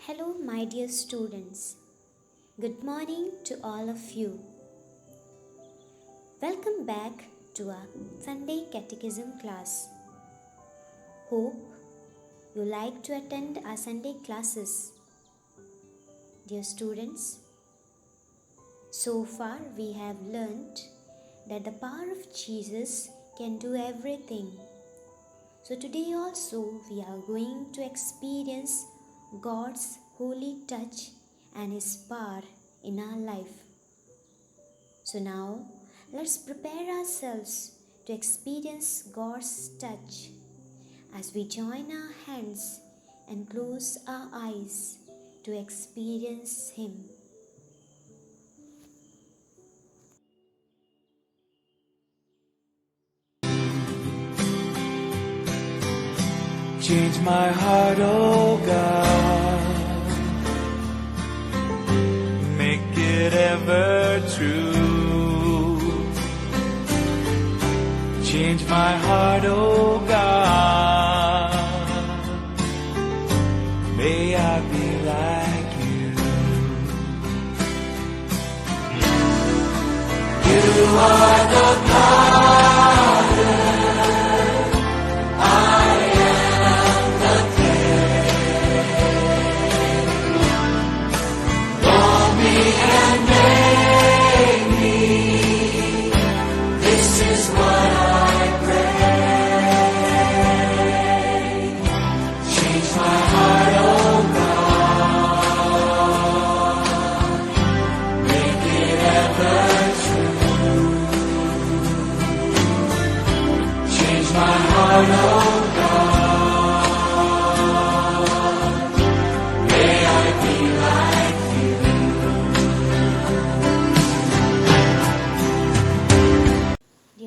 Hello, my dear students. Good morning to all of you. Welcome back to our Sunday Catechism class. Hope you like to attend our Sunday classes. Dear students, so far we have learnt that the power of Jesus can do everything. So today also we are going to experience God's holy touch and His power in our life. So now let's prepare ourselves to experience God's touch as we join our hands and close our eyes to experience Him. Change my heart, oh God, make it ever true. Change my heart, oh God, may I be like you. You are the potter,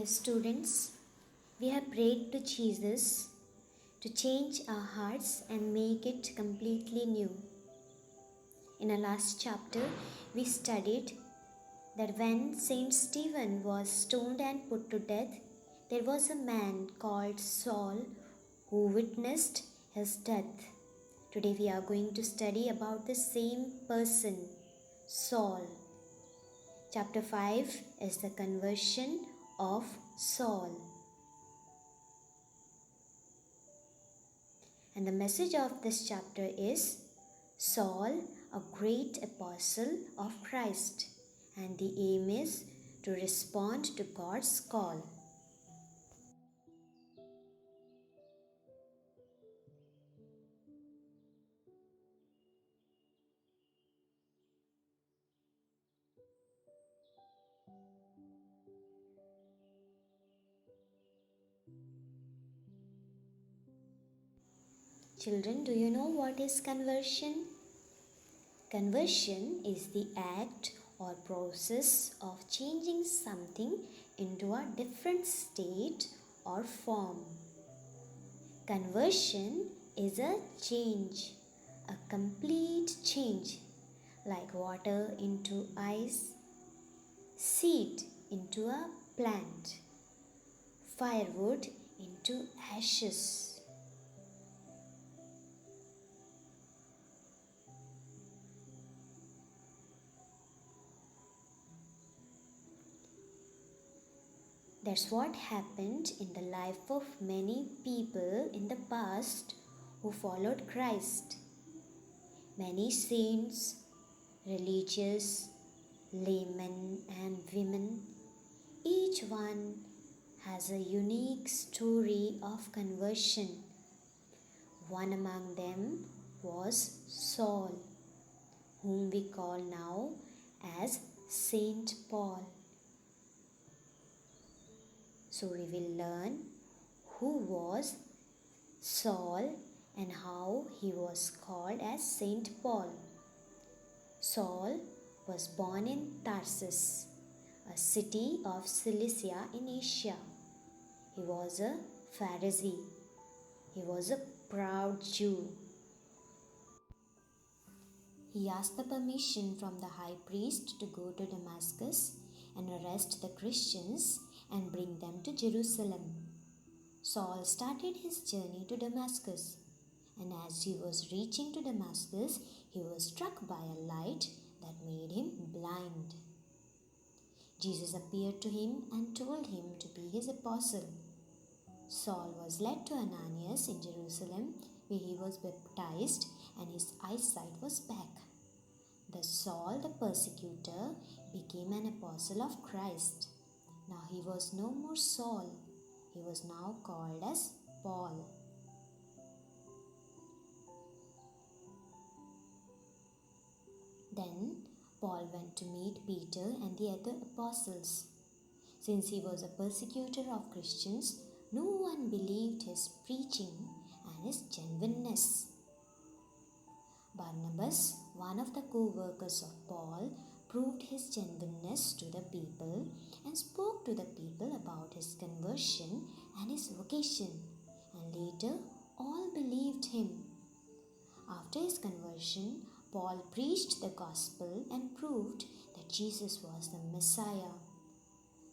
Students, we have prayed to Jesus to change our hearts and make it completely new. In our last chapter, we studied that when Saint Stephen was stoned and put to death, there was a man called Saul who witnessed his death. Today we are going to study about the same person, Saul. Chapter 5 is the conversion of Saul. And the message of this chapter is Saul, a great apostle of Christ. And the aim is to respond to God's call. Children, do you know what is conversion? Conversion is the act or process of changing something into a different state or form. Conversion is a change, a complete change, like water into ice, seed into a plant, firewood into ashes. That's what happened in the life of many people in the past who followed Christ. Many saints, religious, laymen and women, each one has a unique story of conversion. One among them was Saul, whom we call now as Saint Paul. So we will learn who was Saul and how he was called as Saint Paul. Saul was born in Tarsus, a city of Cilicia in Asia. He was a Pharisee. He was a proud Jew. He asked the permission from the high priest to go to Damascus and arrest the Christians and bring them to Jerusalem. Saul started his journey to Damascus, and as he was reaching to Damascus, he was struck by a light that made him blind. Jesus appeared to him and told him to be his apostle. Saul was led to Ananias in Jerusalem, where he was baptized and his eyesight was back. Thus Saul the persecutor became an apostle of Christ. Now he was no more Saul, he was now called as Paul. Then Paul went to meet Peter and the other apostles. Since he was a persecutor of Christians, no one believed his preaching and his genuineness. Barnabas, one of the co-workers of Paul, proved his genuineness to the people and spoke to the people about his conversion and his vocation, and later all believed him. After his conversion, Paul preached the gospel and proved that Jesus was the Messiah.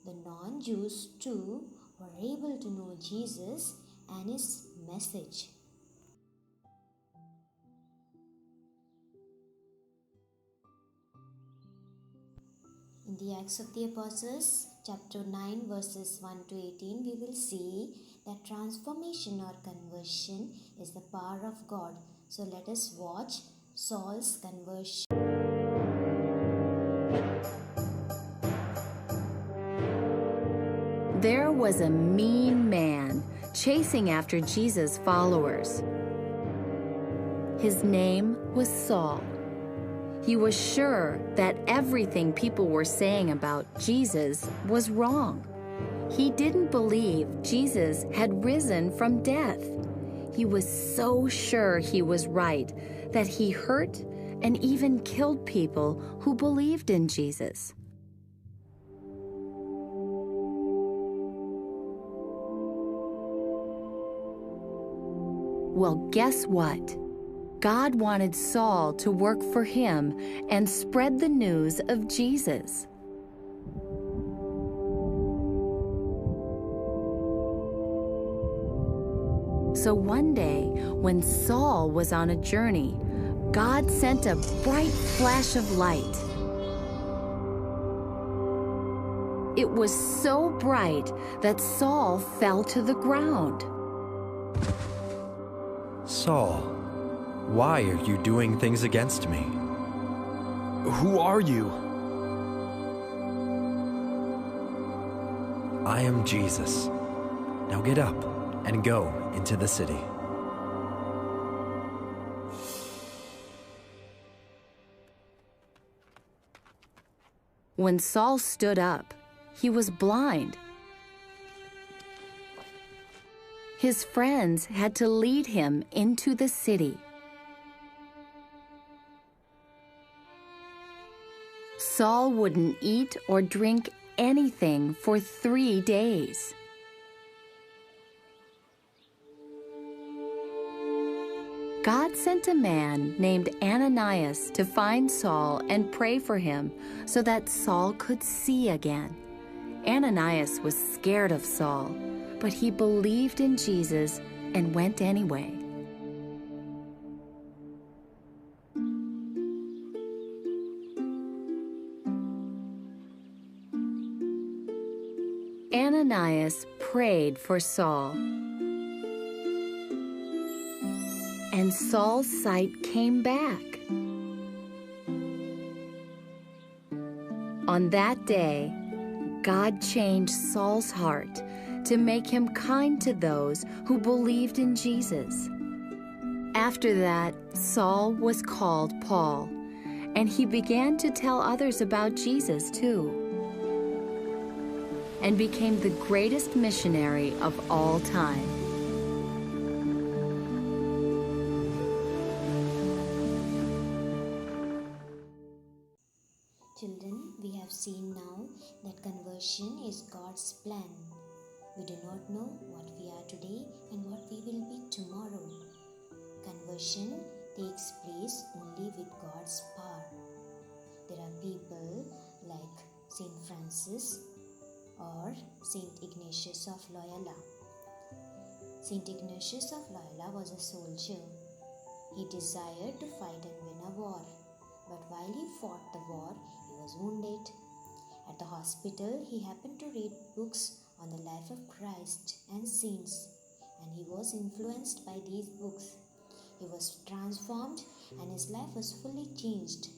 The non-Jews too were able to know Jesus and his message. In the Acts of the Apostles, chapter 9, verses 1 to 18, we will see that transformation or conversion is the power of God. So let us watch Saul's conversion. There was a mean man chasing after Jesus' followers. His name was Saul. He was sure that everything people were saying about Jesus was wrong. He didn't believe Jesus had risen from death. He was so sure he was right that he hurt and even killed people who believed in Jesus. Well, guess what? God wanted Saul to work for him and spread the news of Jesus. So one day, when Saul was on a journey, God sent a bright flash of light. It was so bright that Saul fell to the ground. Saul, why are you doing things against me? Who are you? I am Jesus. Now get up and go into the city. When Saul stood up, he was blind. His friends had to lead him into the city. Saul wouldn't eat or drink anything for 3 days. God sent a man named Ananias to find Saul and pray for him so that Saul could see again. Ananias was scared of Saul, but he believed in Jesus and went anyway. Ananias prayed for Saul, and Saul's sight came back. On that day, God changed Saul's heart to make him kind to those who believed in Jesus. After that, Saul was called Paul, and he began to tell others about Jesus too, and became the greatest missionary of all time. Children, we have seen now that conversion is God's plan. We do not know what we are today and what we will be tomorrow. Conversion takes place only with God's power. There are people like Saint Francis or Saint Ignatius of Loyola. Saint Ignatius of Loyola was a soldier. He desired to fight and win a war, but while he fought the war, he was wounded. At the hospital, he happened to read books on the life of Christ and saints, and he was influenced by these books. He was transformed and his life was fully changed.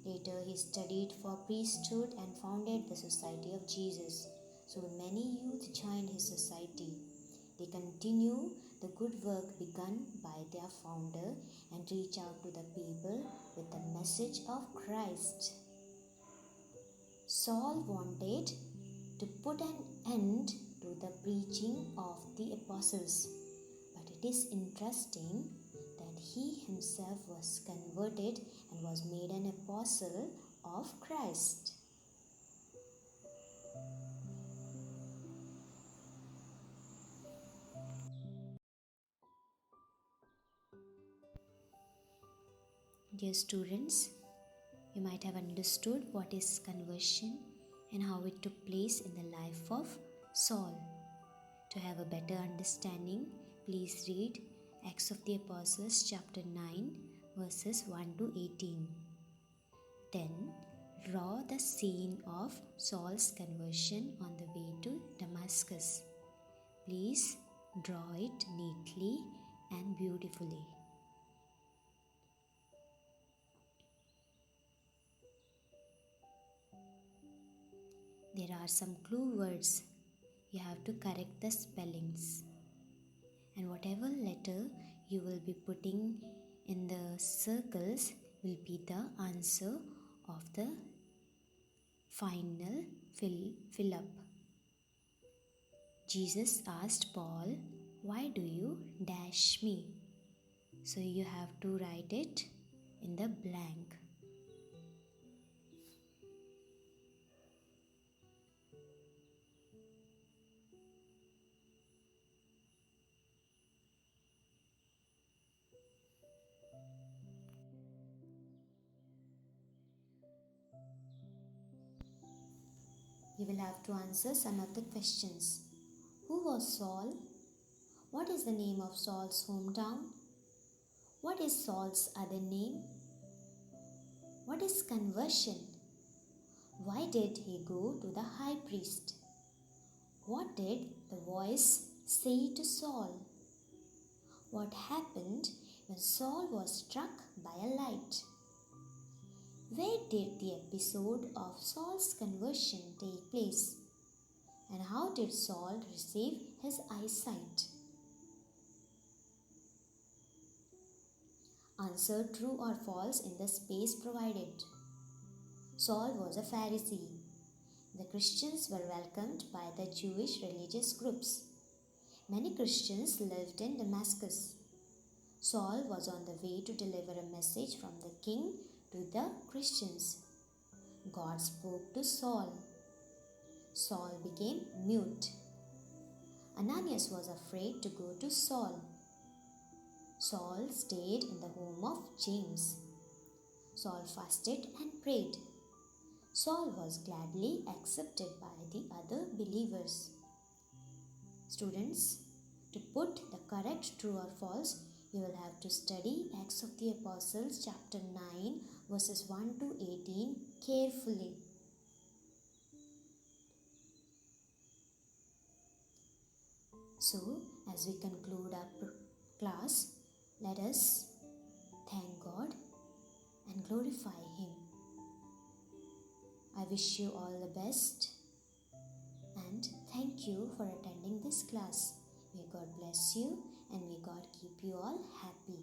Later, he studied for priesthood and founded the Society of Jesus. So many youth joined his society. They continue the good work begun by their founder and reach out to the people with the message of Christ. Saul wanted to put an end to the preaching of the apostles, but it is interesting that he himself was converted and was made an apostle of Christ. Dear students, you might have understood what is conversion and how it took place in the life of Saul. To have a better understanding, please read Acts of the Apostles chapter 9 verses 1 to 18. Then draw the scene of Saul's conversion on the way to Damascus. Please draw it neatly and beautifully. There are some clue words. You have to correct the spellings. And whatever letter you will be putting in the circles will be the answer of the final fill up. Jesus asked Paul, "Why do you dash me?" So you have to write it in the blank. You will have to answer some of the questions. Who was Saul? What is the name of Saul's hometown? What is Saul's other name? What is conversion? Why did he go to the high priest? What did the voice say to Saul? What happened when Saul was struck by a light? Where did the episode of Saul's conversion take place? And how did Saul receive his eyesight? Answer true or false in the space provided. Saul was a Pharisee. The Christians were welcomed by the Jewish religious groups. Many Christians lived in Damascus. Saul was on the way to deliver a message from the king to the Christians. God spoke to Saul. Saul became mute. Ananias was afraid to go to Saul. Saul stayed in the home of James. Saul fasted and prayed. Saul was gladly accepted by the other believers. Students, to put the correct true or false, you will have to study Acts of the Apostles chapter 9 verses 1 to 18 carefully. So, as we conclude our class, let us thank God and glorify Him. I wish you all the best and thank you for attending this class. May God bless you and may God keep you all happy.